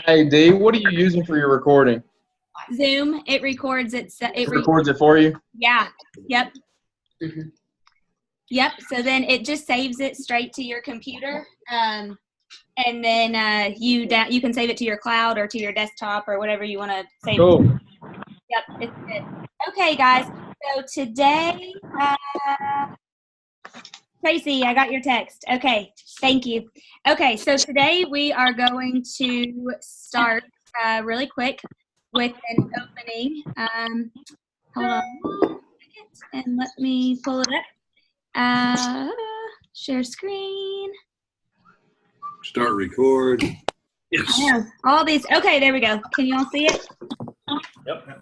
Hey, D, what are you using for your recording? Zoom. It records it. It records it for you? Yeah. Yep. Yep. So then it just saves it straight to your computer. And then you can save it to your cloud or to your desktop or whatever you want to save. Cool. Yep. It's good. Okay, guys. So today, Tracy, I got your text. Okay. Thank you. Okay. So today we are going to start really quick with an opening. Hold on one second and let me pull it up. Share screen. Start record. Yes. I know. All these. Okay, there we go. Can you all see it? Yep.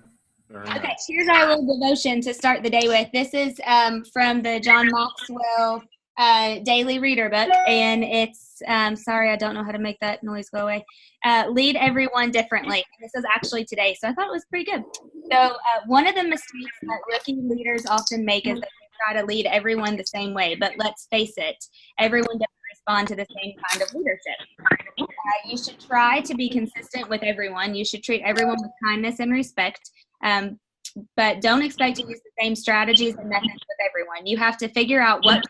Okay, here's our little devotion to start the day with. This is from the John Maxwell Daily Reader book, and it's, sorry, I don't know how to make that noise go away. Lead everyone differently. This is actually today, so I thought it was pretty good. So one of the mistakes that rookie leaders often make is that they try to lead everyone the same way, but let's face it, everyone doesn't respond to the same kind of leadership. You should try to be consistent with everyone. You should treat everyone with kindness and respect. But don't expect to use the same strategies and methods with everyone. You have to figure out what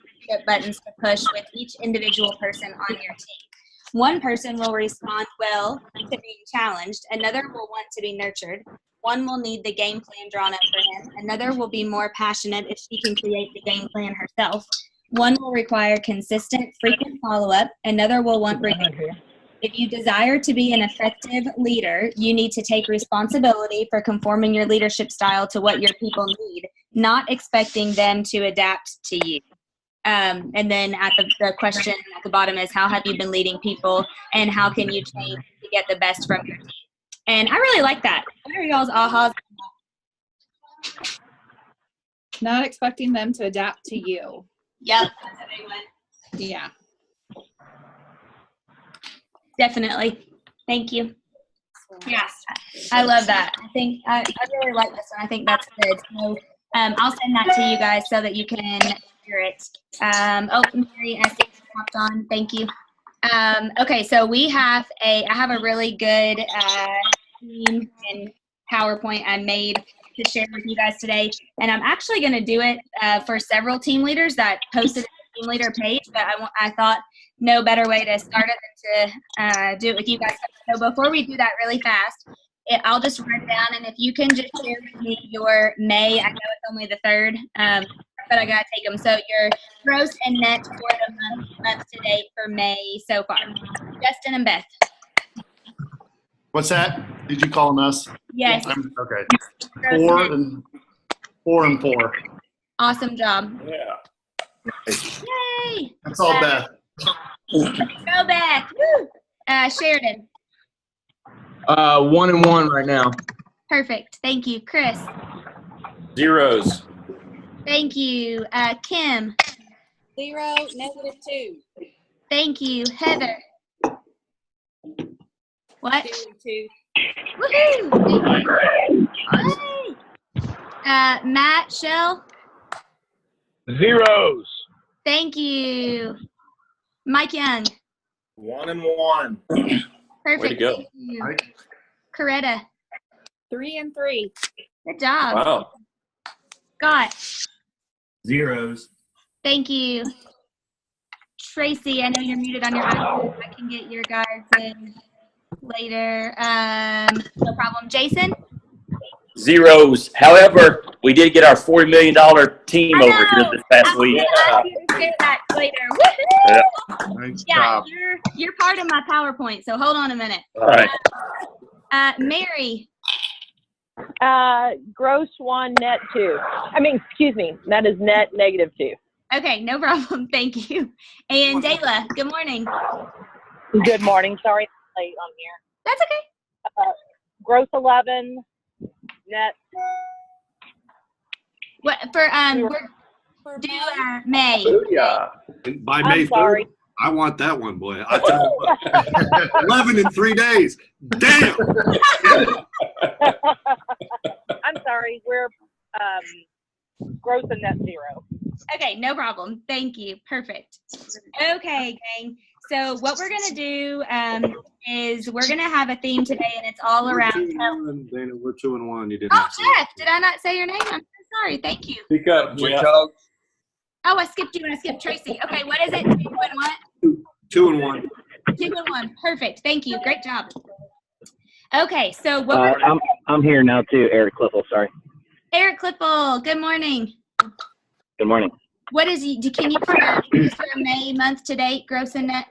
buttons to push with each individual person on your team. One person will respond well to being challenged. Another will want to be nurtured. One will need the game plan drawn up for him. Another will be more passionate if she can create the game plan herself. One will require consistent, frequent follow-up. Another will want routine. If you desire to be an effective leader, you need to take responsibility for conforming your leadership style to what your people need, not expecting them to adapt to you. And then at the question at the bottom is, how have you been leading people, and how can you change to get the best from your team? And I really like that. What are y'all's ahas? Not expecting them to adapt to you. Yep, that's a big one. Yeah. Definitely. Thank you. Yes, I love that. I think I really like this one. I think that's good. So I'll send that to you guys so that you can hear it. Oh, Mary, I see you popped on. Thank you. Okay, so I have a really good theme and PowerPoint I made to share with you guys today, and I'm actually going to do it for several team leaders that posted a team leader page, but I thought no better way to start it than to do it with you guys. So before we do that really fast, I'll just write down, and if you can just share with me your May, I know it's only the 3rd, but I gotta take them. So your gross and net for the month to date for May so far. Justin and Beth. What's that? Did you call them us? Yes. Okay. Gross Four and four. Awesome job. Yeah. Yay! That's all Beth. Go Beth. Woo! Sheridan. 1 and 1 right now. Perfect. Thank you. Chris. Zeros. Thank you. Kim. 0, -2. Thank you. Heather. What? 2. Woohoo! Yay! Matt, Shell. Zeros. Thank you. Mike Young. 1 and 1. Perfect. Way to go. Thank you. Coretta. 3 and 3. Good job. Wow. Scott. Zeros. Thank you. Tracy, I know you're muted on your iPhone. I can get your guys in later. No problem. Jason? Zeros. However, we did get our $40 million team I over here know. this past I'm week. gonna ask you to share that later. Woohoo! Nice Yeah, job. you're part of my PowerPoint, so hold on a minute. All right. Mary. Gross 1, net 2. Excuse me. That is net -2. Okay, no problem. Thank you. And Dayla, good morning. Good morning. Sorry I'm late on here. That's okay. Gross 11, net. What we're due May. Yeah. By May 3rd, sorry. I want that one, boy. I tell you what. 11 in 3 days. Damn. I'm sorry. We're gross and net 0. Okay, no problem. Thank you. Perfect. Okay, gang. So what we're going to do is we're going to have a theme today, and it's all around. Dana, we're 2-1. You didn't Oh, ask. Jeff, did I not say your name? I'm so sorry. Thank you. Speak up, We Jeff. talk. Oh, I skipped you and I skipped Tracy. Okay, what is it? 2 and what? 2-1. 2 and 1. Perfect. Thank you. Great job. Okay, so what we're I'm here now too, Eric Cliffle. Sorry. Eric Cliffle, good morning. Good morning. What is can you provide your May month to date gross and net?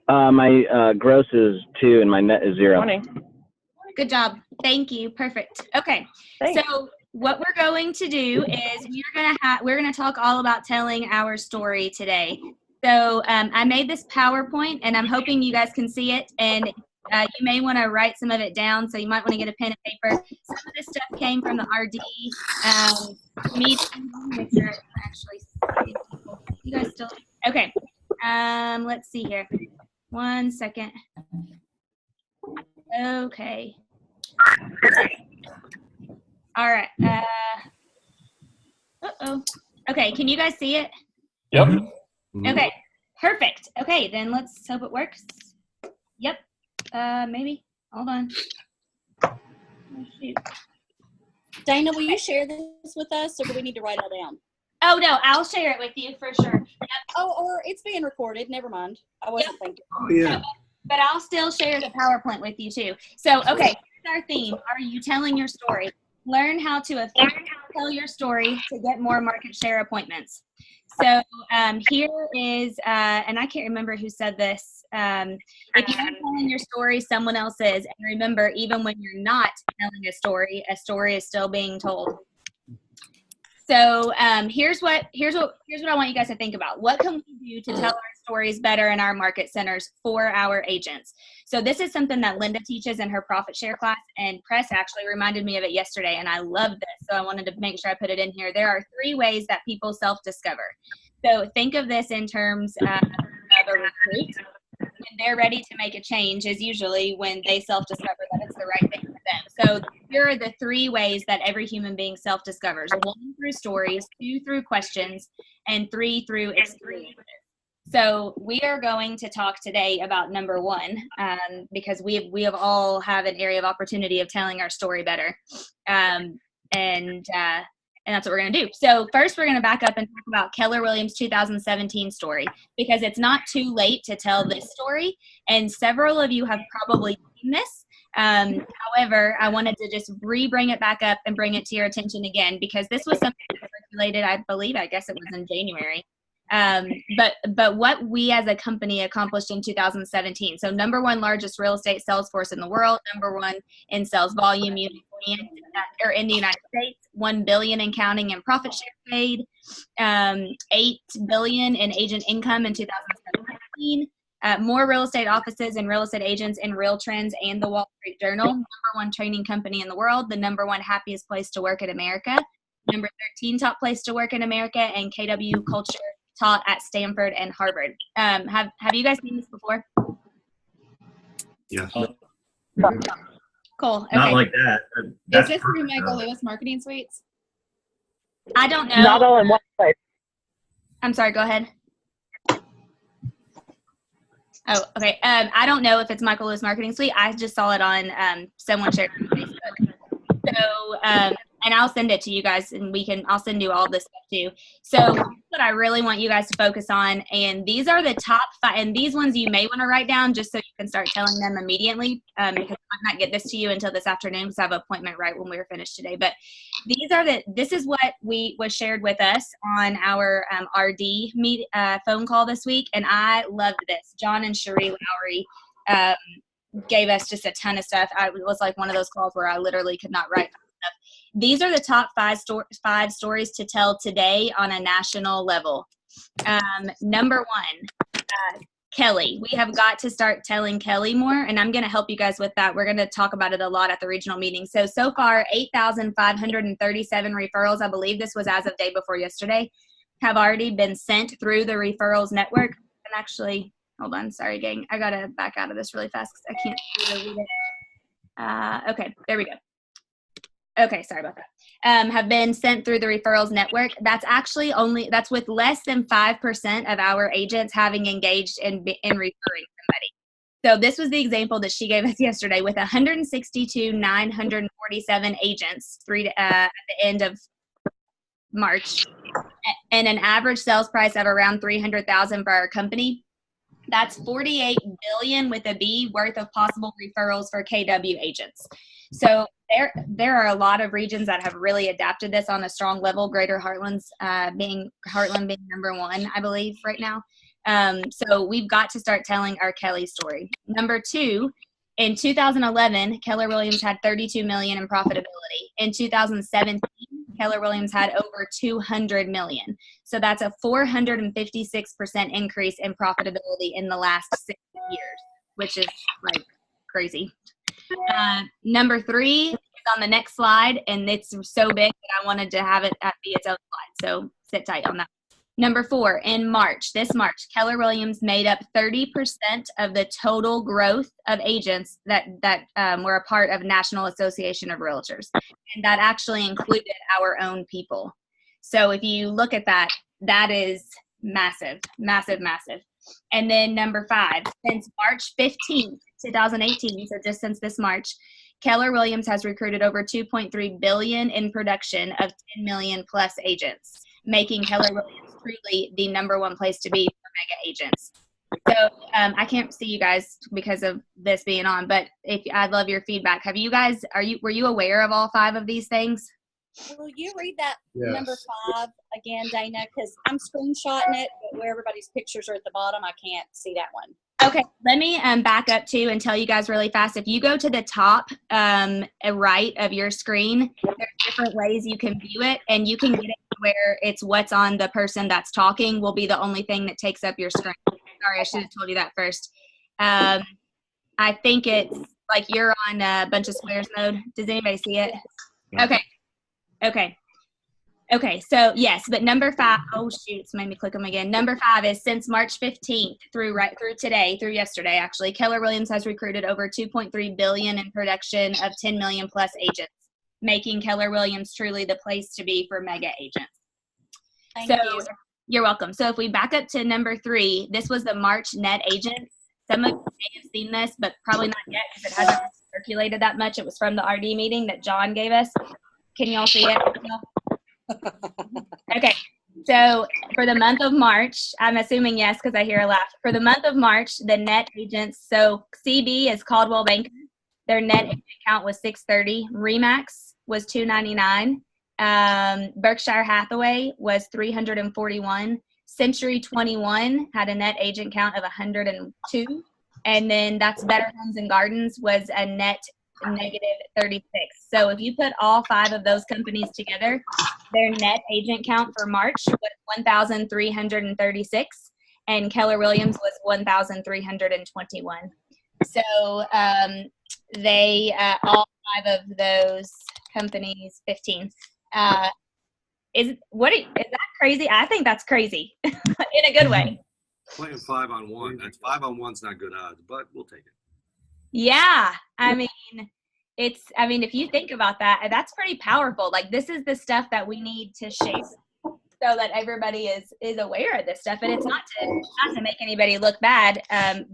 My gross is 2 and my net is 0. Morning. Good job. Thank you. Perfect. Okay. Thanks. So what we're going to do is we're gonna talk all about telling our story today. So I made this PowerPoint, and I'm hoping you guys can see it. And you may want to write some of it down. So you might want to get a pen and paper. Some of this stuff came from the RD meeting. Make sure I actually see people. You guys still okay? Let's see here. 1 second. Okay. All right. Uh-oh. Okay, can you guys see it? Yep. Okay, perfect. Okay, then let's hope it works. Yep. Maybe. Hold on. Oh, shoot. Dana, will you share this with us, or do we need to write it all down? Oh, no, I'll share it with you for sure. Yep. Oh, or it's being recorded. Never mind. I wasn't thinking. Oh, yeah. But I'll still share the PowerPoint with you too. So, okay, here's our theme. Are you telling your story? Learn how to effectively tell your story to get more market share appointments. So here is, and I can't remember who said this. If you're not telling your story, someone else is. And remember, even when you're not telling a story is still being told. So here's what I want you guys to think about. What can we do to tell our stories better in our market centers for our agents? So this is something that Linda teaches in her profit share class, and Press actually reminded me of it yesterday, and I love this. So I wanted to make sure I put it in here. There are 3 ways that people self-discover. So think of this in terms of a recruit. When they're ready to make a change is usually when they self-discover that it's the right thing for them. So here are the 3 ways that every human being self-discovers. 1, through stories, 2, through questions, and 3, through experiences. So we are going to talk today about number 1, because we have all have an area of opportunity of telling our story better. And that's what we're going to do. So first, we're going to back up and talk about Keller Williams' 2017 story, because it's not too late to tell this story. And several of you have probably seen this. However, I wanted to just bring it back up and bring it to your attention again, because this was something that circulated, I guess it was in January. But what we as a company accomplished in 2017. So number 1 largest real estate sales force in the world, number 1 in sales volume in the United States, $1 billion and counting in profit share paid, $8 billion in agent income in 2017, more real estate offices and real estate agents in Real Trends and the Wall Street Journal, number 1 training company in the world, the number 1 happiest place to work in America, number 13 top place to work in America, and KW culture taught at Stanford and Harvard. Have you guys seen this before? Yes. Cool. Okay. Not like that. Is this through Michael Lewis Marketing Suites? I don't know. Not all in one place. I'm sorry. Go ahead. Oh, okay. I don't know if it's Michael Lewis Marketing Suite. I just saw it on someone shared it on Facebook. So, and I'll send it to you guys, and I'll send you all this stuff too. So what I really want you guys to focus on, and these are the top 5, and these ones you may want to write down just so you can start telling them immediately, because I might not get this to you until this afternoon because I have an appointment right when we were finished today. But this is what was shared with us on our RD phone call this week, and I loved this. John and Cherie Lowry gave us just a ton of stuff. It was like one of those calls where I literally could not write stuff. These are the top 5 stories to tell today on a national level. Number 1, Kelly. We have got to start telling Kelly more, and I'm going to help you guys with that. We're going to talk about it a lot at the regional meeting. So far, 8,537 referrals, I believe this was as of day before yesterday, have already been sent through the referrals network. And actually, hold on, sorry, gang. I got to back out of this really fast because I can't read it. Okay, there we go. Okay, sorry about that. Have been sent through the referrals network. That's actually that's with less than 5% of our agents having engaged in referring somebody. So this was the example that she gave us yesterday with 162,947 agents at the end of March, and an average sales price of around $300,000 for our company. That's $48 billion with a B worth of possible referrals for KW agents. So there are a lot of regions that have really adapted this on a strong level. Greater Heartland being number one, I believe, right now. So we've got to start telling our Kelly story. Number two, in 2011, Keller Williams had $32 million in profitability. In 2017, Keller Williams had over $200 million. So that's a 456% increase in profitability in the last 6 years, which is like crazy. Number three is on the next slide, and it's so big that I wanted to have it be its own slide. So sit tight on that. Number four, in this March, Keller Williams made up 30% of the total growth of agents that were a part of National Association of Realtors. And that actually included our own people. So if you look at that, that is massive, massive, massive. And then number five, since March 15th, 2018, so just since this March, Keller Williams has recruited over $2.3 billion in production of 10 million plus agents, making Keller Williams truly the number one place to be for mega agents. So I can't see you guys because of this being on, but I'd love your feedback. Were you aware of all five of these things? Will you read that Yes. number 5 again, Dana? Because I'm screenshotting it, but where everybody's pictures are at the bottom, I can't see that one. Okay, let me back up too and tell you guys really fast. If you go to the top right of your screen, there's different ways you can view it, and you can get it where it's what's on the person that's talking will be the only thing that takes up your screen. Sorry, I should have told you that first. I think it's like you're on a bunch of squares mode. Does anybody see it? Okay, so yes, but number 5, oh shoot, it's made me click them again. Number 5 is since March 15th through yesterday actually, Keller Williams has recruited over $2.3 billion in production of 10 million plus agents, making Keller Williams truly the place to be for mega agents. Thank you. You're welcome. So if we back up to number 3, this was the March net agents. Some of you may have seen this, but probably not yet because it hasn't circulated that much. It was from the RD meeting that John gave us. Can y'all see it? Okay, so for the month of March, I'm assuming yes because I hear a laugh. For the month of March, the net agents, so CB is Caldwell Banker. Their net agent count was 630. REMAX was 299. Berkshire Hathaway was 341. Century 21 had a net agent count of 102. And then that's Better Homes and Gardens was a net negative 36. So if you put all 5 of those companies together, their net agent count for March was 1,336, and Keller Williams was 1,321. So they all 5 of those companies, 15. Is that crazy? I think that's crazy in a good way. Playing 5 on 1. That's 5 on 1's not good odds, but we'll take it. Yeah, I mean, if you think about that, that's pretty powerful. Like, this is the stuff that we need to shape so that everybody is aware of this stuff. And it's not to make anybody look bad,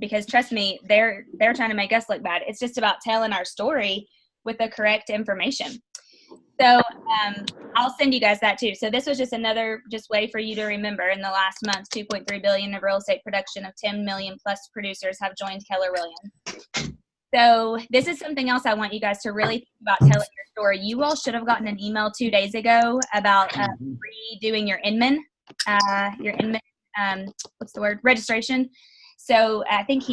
because trust me, they're trying to make us look bad. It's just about telling our story with the correct information. So I'll send you guys that too. So this was just another way for you to remember. In the last month, 2.3 billion of real estate production of 10 million plus producers have joined Keller Williams. So this is something else I want you guys to really think about telling your story. You all should have gotten an email 2 days ago about redoing your Inman, registration. So I think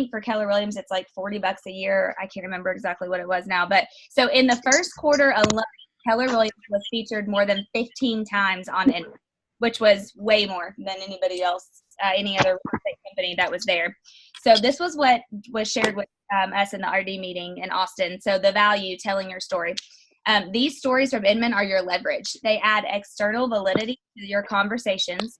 for Keller Williams, it's like $40 a year. I can't remember exactly what it was now. But so in the first quarter alone, Keller Williams was featured more than 15 times on Inman, which was way more than anybody else, any other real estate company that was there. So this was what was shared with us in the RD meeting in Austin. So the value, telling your story. These stories from Inman are your leverage. They add external validity to your conversations.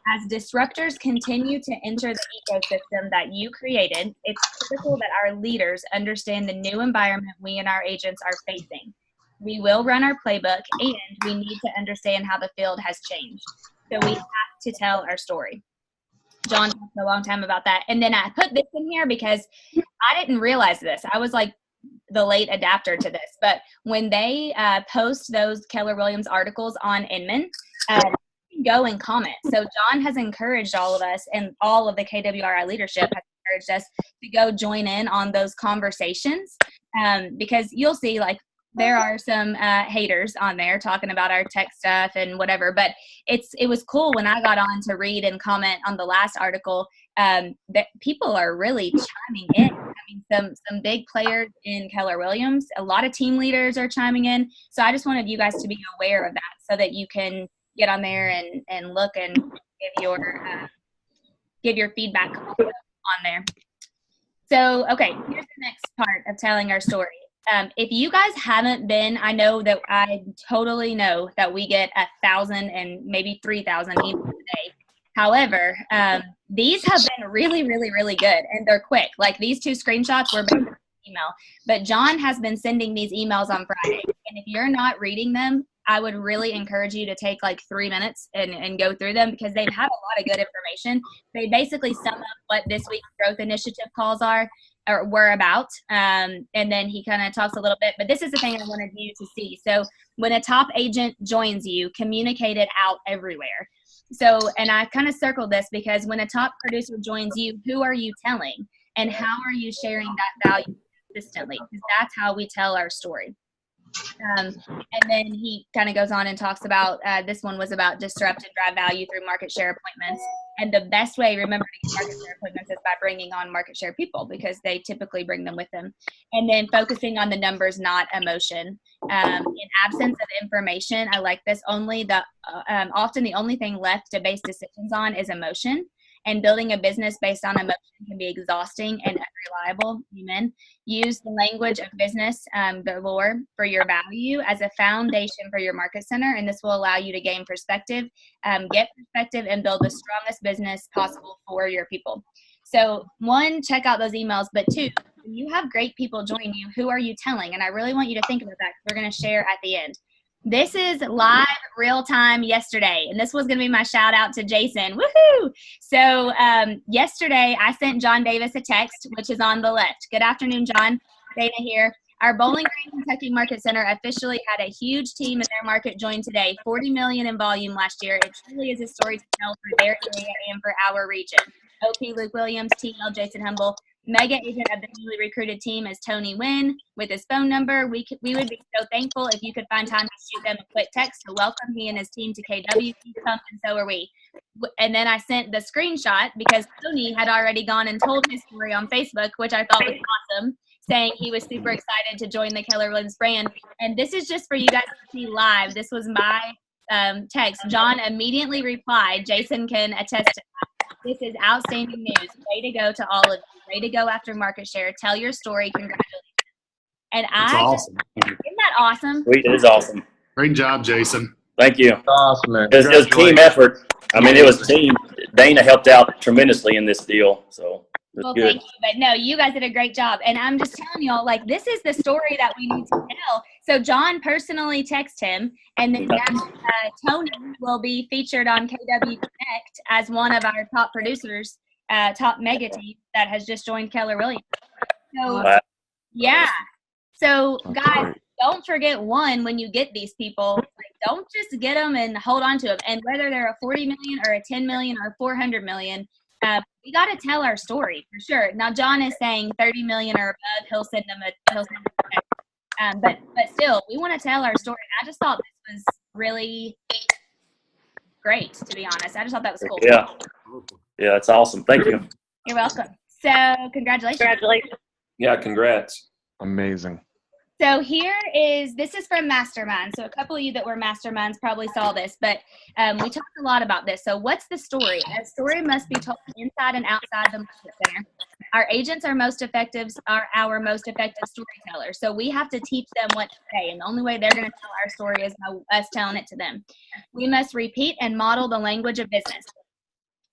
As disruptors continue to enter the ecosystem that you created, it's critical that our leaders understand the new environment we and our agents are facing. we will run our playbook, and we need to understand how the field has changed. So we have to tell our story. John talked a long time about that. And then I put this in here because I didn't realize this. I was like the late adapter to this. But when they post those Keller Williams articles on Inman, you can go and comment. So John has encouraged all of us, and all of the KWRI leadership has encouraged us to go join in on those conversations, because you'll see, like, there are some haters on there talking about our tech stuff and whatever, but it was cool when I got on to read and comment on the last article, that people are really chiming in. I mean, some big players in Keller Williams, a lot of team leaders are chiming in. So I just wanted you guys to be aware of that so that you can get on there and look and give your feedback on there. So, okay, here's the next part of telling our story. If you guys haven't been, I know that I totally know that we get 1,000 and maybe 3,000 emails a day. However, these have been really, really, really good, and they're quick. Like, these 2 screenshots were basically email. But John has been sending these emails on Friday, and if you're not reading them, I would really encourage you to take like 3 minutes and go through them, because they have a lot of good information. They basically sum up what this week's growth initiative calls were about. And then he kind of talks a little bit, but this is the thing I wanted you to see. So when a top agent joins you, communicate it out everywhere. So, and I kind of circled this because when a top producer joins you, who are you telling? And how are you sharing that value consistently? Because that's how we tell our story. And then he kind of goes on and talks about, this one was about disrupt and drive value through market share appointments. And the best way, remember, to get market share appointments is by bringing on market share people, because they typically bring them with them. And then focusing on the numbers, not emotion. In absence of information, I like this, often the only thing left to base decisions on is emotion. And building a business based on emotion can be exhausting and unreliable. Amen. Use the language of business, the lore, for your value as a foundation for your market center, and this will allow you to gain perspective, get perspective, and build the strongest business possible for your people. So 1, check out those emails, but 2, when you have great people join you, who are you telling? And I really want you to think about that, because we're going to share at the end. This is live, real time yesterday, and this was going to be my shout out to Jason. Woohoo! So yesterday I sent John Davis a text, which is on the left. Good afternoon, John. Dana here. Our Bowling Green, Kentucky Market Center officially had a huge team in their market join today, 40 million in volume last year. It truly is a story to tell for their area and for our region. OP Luke Williams, TL Jason Humble. Mega agent of the newly recruited team is Tony Wynn with his phone number. We would be so thankful if you could find time to shoot them a quick text to welcome he and his team to KW. He's pumped, and so are we. And then I sent the screenshot because Tony had already gone and told his story on Facebook, which I thought was awesome, saying he was super excited to join the Keller Williams brand. And this is just for you guys to see live. This was my text. John immediately replied. Jason can attest to that. This is outstanding news. Way to go to all of you. Way to go after market share. Tell your story. Congratulations. And That's awesome. Isn't that awesome? Sweet, it is awesome. Great job, Jason. Thank you. Awesome, man. It was team effort. I mean, it was team. Dana helped out tremendously in this deal, so it was Well, good. thank you. But no, you guys did a great job. And I'm just telling y'all, like, this is the story that we need to tell. So John personally texted him, and then now Tony will be featured on KW Connect as one of our top producers, top mega team that has just joined Keller Williams. So, Wow. yeah. So, guys, don't forget, when you get these people, like, don't just get them and hold on to them. And whether they're a 40 million or a 10 million or 400 million, we got to tell our story for sure. Now, John is saying 30 million or above, he'll send them a text. But still, we want to tell our story. I just thought this was really great, to be honest. I just thought that was cool. Yeah. Yeah, that's awesome. Thank you. You're welcome. So, congratulations. Congratulations. Yeah, congrats. Amazing. So this is from Mastermind. So a couple of you that were Masterminds probably saw this, but we talked a lot about this. So what's the story? A story must be told inside and outside the market center. Our agents are our most effective storytellers. So we have to teach them what to say, and the only way they're going to tell our story is by us telling it to them. We must repeat and model the language of business.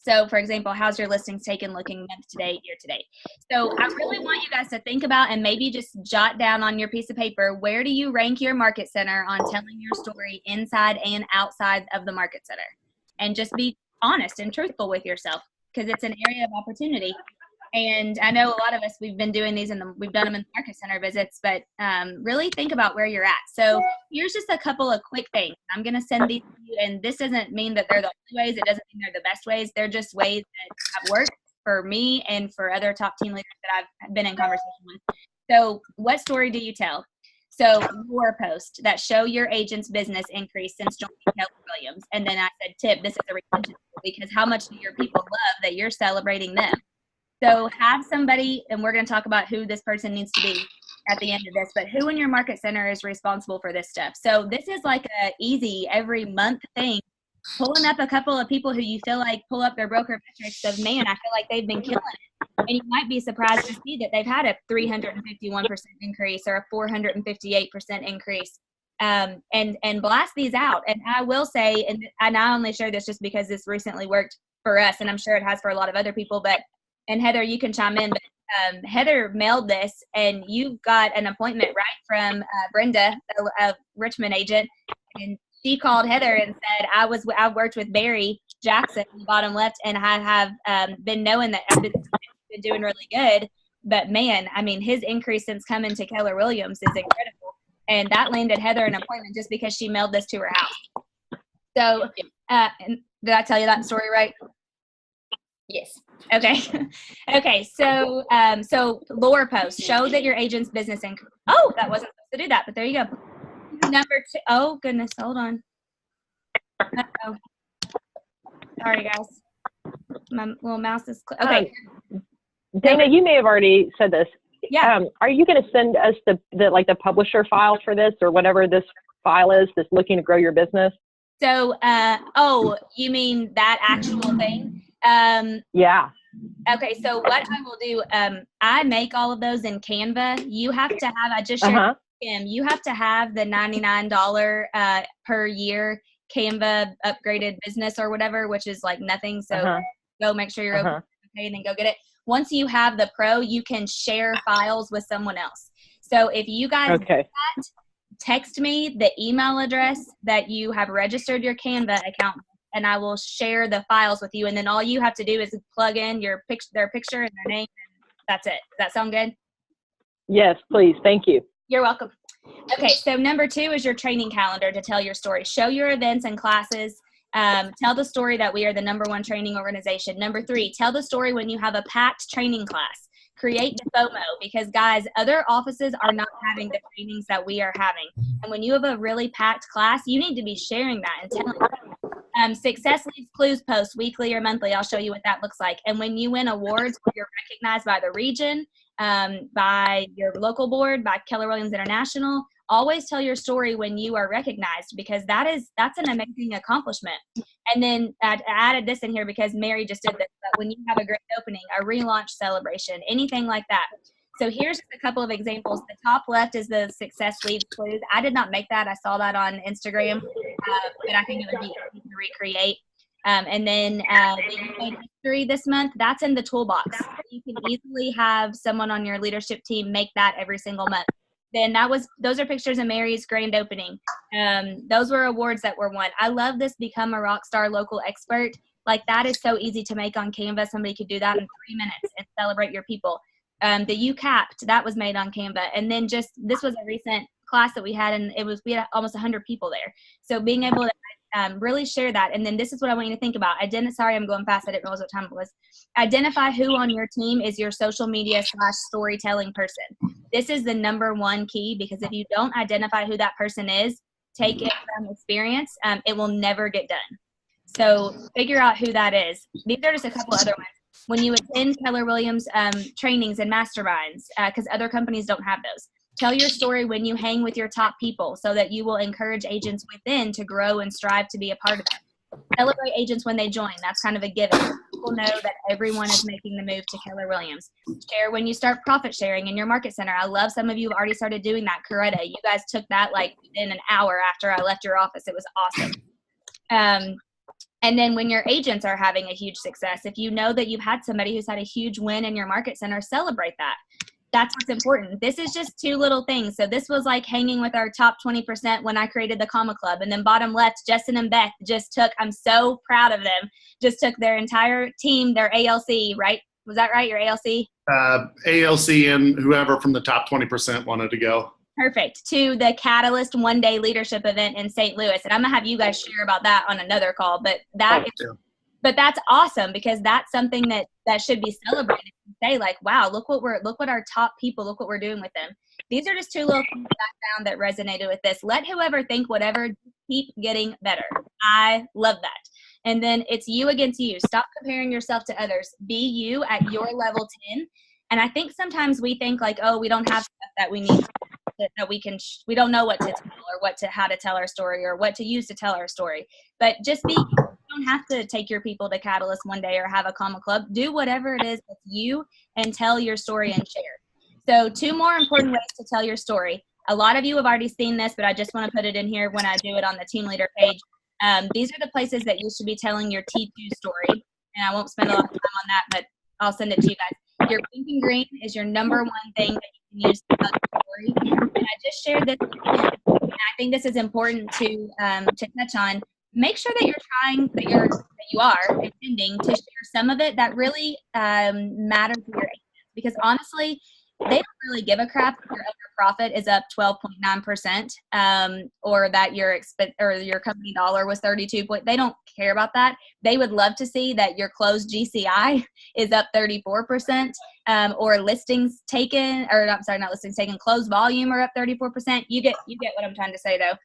So for example, how's your listings taken looking month to date, year to date? So I really want you guys to think about and maybe just jot down on your piece of paper, where do you rank your market center on telling your story inside and outside of the market center? And just be honest and truthful with yourself, because it's an area of opportunity. And I know a lot of us, we've been doing these we've done them in the market center visits, but really think about where you're at. So here's just a couple of quick things. I'm going to send these to you, and this doesn't mean that they're the only ways. It doesn't mean they're the best ways. They're just ways that have worked for me and for other top team leaders that I've been in conversation with. So what story do you tell? So your post that show your agent's business increase since joining Keller Williams. And then I said, tip, this is a retention tool, because how much do your people love that you're celebrating them? So have somebody, and we're going to talk about who this person needs to be at the end of this, but who in your market center is responsible for this stuff? So this is like a easy every month thing. Pulling up a couple of people who you feel like pull up their broker metrics of, man, I feel like they've been killing it. And you might be surprised to see that they've had a 351% increase or a 458% increase. And blast these out. And I will say, and I only share this just because this recently worked for us, and I'm sure it has for a lot of other people, but and Heather, you can chime in, but Heather mailed this, and you got an appointment right from Brenda, a Richmond agent, and she called Heather and said, I worked with Barry Jackson in the bottom left, and I have been knowing that I've been doing really good, but man, I mean, his increase since coming to Keller Williams is incredible, and that landed Heather an appointment just because she mailed this to her house. So, and did I tell you that story right? Yes. Okay. Okay. So, so lore post, show that your agent's business increase. Oh, that wasn't supposed to do that, but there you go. Number 2. Oh goodness. Hold on. Uh-oh. Sorry guys. My little mouse is, okay. Dana, you may have already said this. Yeah. Are you going to send us the publisher file for this, or whatever this file is that's looking to grow your business? So, oh, you mean that actual thing? Yeah. Okay, so what I will do, I make all of those in Canva. You have to have, I just shared him, you have to have the $99 per year Canva upgraded business or whatever, which is like nothing. So go make sure you're okay and then go get it. Once you have the pro, you can share files with someone else. So if you guys do that, text me the email address that you have registered your Canva account, and I will share the files with you. And then all you have to do is plug in their picture and their name, and that's it. Does that sound good? Yes, please. Thank you. You're welcome. Okay, so number 2 is your training calendar to tell your story. Show your events and classes. Tell the story that we are the #1 training organization. Number 3, tell the story when you have a packed training class. Create the FOMO, because guys, other offices are not having the trainings that we are having. And when you have a really packed class, you need to be sharing that and telling them. Success Leads Clues post weekly or monthly. I'll show you what that looks like. And when you win awards, you're recognized by the region, by your local board, by Keller Williams International. Always tell your story when you are recognized, because that's an amazing accomplishment. And then I added this in here because Mary just did this, but when you have a great opening, a relaunch celebration, anything like that. So here's just a couple of examples. The top left is the Success Leads Clues. I did not make that. I saw that on Instagram, but I think it would be easy to recreate. And then the You Made History this month, that's in the toolbox. You can easily have someone on your leadership team make that every single month. Then those are pictures of Mary's grand opening. Those were awards that were won. I love this Become a Rockstar Local Expert. Like, that is so easy to make on Canva. Somebody could do that in 3 minutes and celebrate your people. The You Capped, that was made on Canva. And then this was a recent class that we had, and we had almost 100 people there. So being able to really share that. And then this is what I want you to think about. Sorry, I'm going fast. I didn't realize what time it was. Identify who on your team is your social media / storytelling person. This is the #1 key, because if you don't identify who that person is, take it from experience, it will never get done. So figure out who that is. These are just a couple other ones. When you attend Keller Williams trainings and masterminds, because other companies don't have those. Tell your story when you hang with your top people, so that you will encourage agents within to grow and strive to be a part of it. Celebrate agents when they join. That's kind of a given. People know that everyone is making the move to Keller Williams. Share when you start profit sharing in your market center. I love some of you have already started doing that. Coretta, you guys took that like within an hour after I left your office. It was awesome. And then when your agents are having a huge success, if you know that you've had somebody who's had a huge win in your market center, celebrate that. That's what's important. This is just 2 little things. So this was like hanging with our top 20% when I created the Comma Club. And then bottom left, Justin and Beth just took, I'm so proud of them, just took their entire team, their ALC, right? Was that right, your ALC? ALC and whoever from the top 20% wanted to go. Perfect. To the Catalyst one-day leadership event in St. Louis. And I'm going to have you guys share about that on another call. But but that's awesome, because that's something that should be celebrated. Say like, wow, look what our top people, look what we're doing with them. These are just 2 little things that I found that resonated with this. Let whoever think whatever, keep getting better. I love that. And then it's you against you. Stop comparing yourself to others. Be you at your level 10. And I think sometimes we think like, oh, we don't have stuff that we need, that we can, we don't know what to tell or how to tell our story or what to use to tell our story. But just be, you don't have to take your people to Catalyst one day or have a Comma Club. Do whatever it is that's you and tell your story and share. So 2 more important ways to tell your story. A lot of you have already seen this, but I just want to put it in here when I do it on the team leader page. These are the places that you should be telling your T2 story. And I won't spend a lot of time on that, but I'll send it to you guys. Your pink and green is your number 1 thing that you can use to tell your story. And I just shared this, and I think this is important to touch on. Make sure that you're trying, that you are intending to share some of it that really matters to your agents. Because honestly, they don't really give a crap if your other profit is up 12.9%, or that your company dollar was 32. They don't care about that. They would love to see that your closed GCI is up 34%, or listings taken, or I'm sorry, not listings taken, closed volume are up 34%. You get what I'm trying to say though.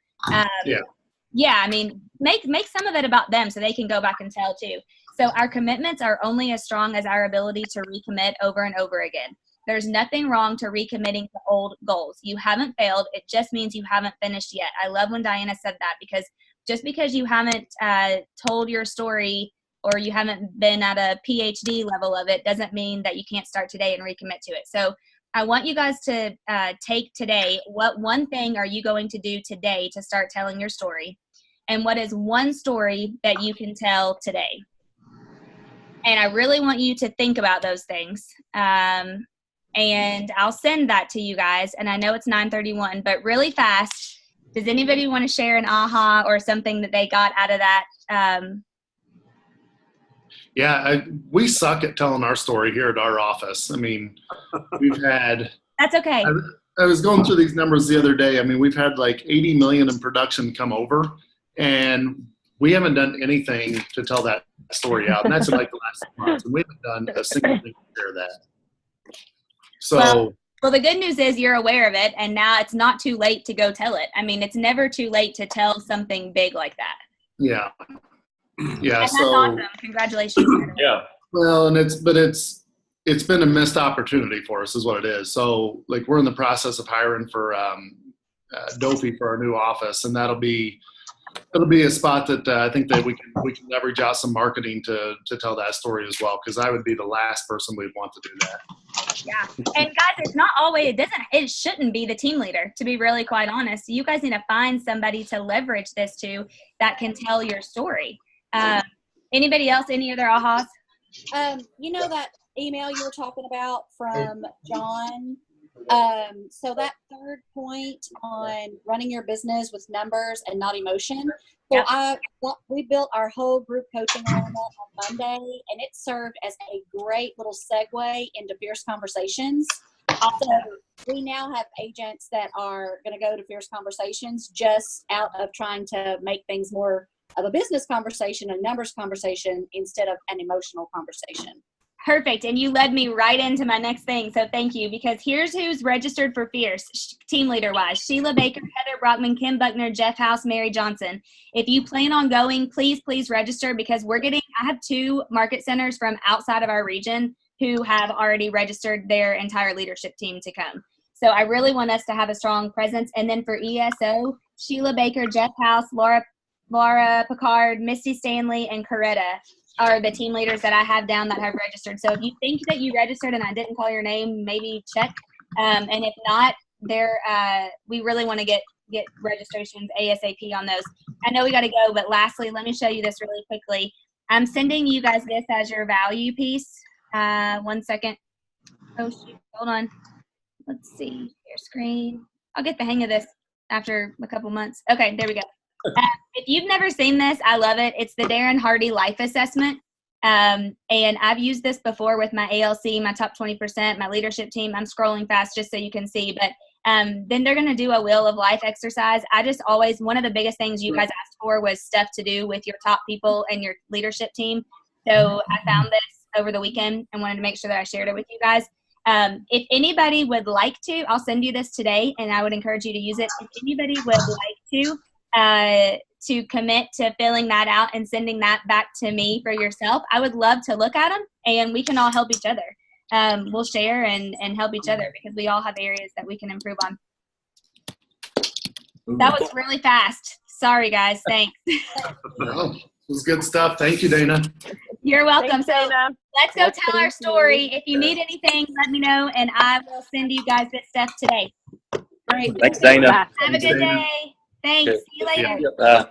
Yeah, I mean, make some of it about them so they can go back and tell too. So our commitments are only as strong as our ability to recommit over and over again. There's nothing wrong to recommitting to old goals. You haven't failed. It just means you haven't finished yet. I love when Diana said that, because just because you haven't told your story or you haven't been at a PhD level of it doesn't mean that you can't start today and recommit to it. So I want you guys to take today, what one thing are you going to do today to start telling your story? And what is one story that you can tell today? And I really want you to think about those things. And I'll send that to you guys. And I know it's 9:31, but really fast, does anybody want to share an aha or something that they got out of that? We suck at telling our story here at our office. I mean, we've had. That's okay. I was going through these numbers the other day. I mean, we've had like 80 million in production come over, and we haven't done anything to tell that story out. And that's in like the last 6 months. And we haven't done a single thing to share that. So. Well, the good news is you're aware of it, and now it's not too late to go tell it. I mean, it's never too late to tell something big like that. Yeah. Yeah. And that's awesome. Congratulations. Yeah. Well, and it's been a missed opportunity for us, is what it is. So, like, we're in the process of hiring for Dopey for our new office, and it'll be a spot that I think that we can leverage out some marketing to tell that story as well. Because I would be the last person we'd want to do that. Yeah, and guys, it's not always. It shouldn't be the team leader. To be really quite honest, you guys need to find somebody to leverage this to that can tell your story. Anybody else? Any other ahas? You know that email you were talking about from John? So that 3rd point on running your business with numbers and not emotion. So we built our whole group coaching on Monday, and it served as a great little segue into Fierce Conversations. Also, we now have agents that are going to go to Fierce Conversations just out of trying to make things more of a business conversation, a numbers conversation, instead of an emotional conversation. Perfect. And you led me right into my next thing. So thank you, because here's who's registered for Fierce, team leader wise: Sheila Baker, Heather Brockman, Kim Buckner, Jeff House, Mary Johnson. If you plan on going, please register, because I have 2 market centers from outside of our region who have already registered their entire leadership team to come. So I really want us to have a strong presence. And then for ESO, Sheila Baker, Jeff House, Laura Picard, Misty Stanley, and Coretta are the team leaders that I have down that have registered. So if you think that you registered and I didn't call your name, maybe check. And if not, we really want to get get registrations ASAP on those. I know we got to go, but lastly, let me show you this really quickly. I'm sending you guys this as your value piece. 1 second. Oh, shoot. Hold on. Let's see. Share screen. I'll get the hang of this after a couple months. Okay, there we go. If you've never seen this, I love it. It's the Darren Hardy Life Assessment. And I've used this before with my ALC, my top 20%, my leadership team. I'm scrolling fast just so you can see. But then they're going to do a Wheel of Life exercise. I just always, one of the biggest things you guys asked for was stuff to do with your top people and your leadership team. So I found this over the weekend and wanted to make sure that I shared it with you guys. If anybody would like to, I'll send you this today, and I would encourage you to use it. If anybody would like to commit to filling that out and sending that back to me for yourself, I would love to look at them, and we can all help each other. We'll share and help each other because we all have areas that we can improve on. That was really fast. Sorry, guys. Thanks. No, it was good stuff. Thank you, Dana. You're welcome. Thanks, So Dana. let's go Yes, tell our thank story. you. If you need anything, let me know, and I will send you guys this stuff today. Great. Thanks, Dana. Have a good day. Thanks. See you later. Bye.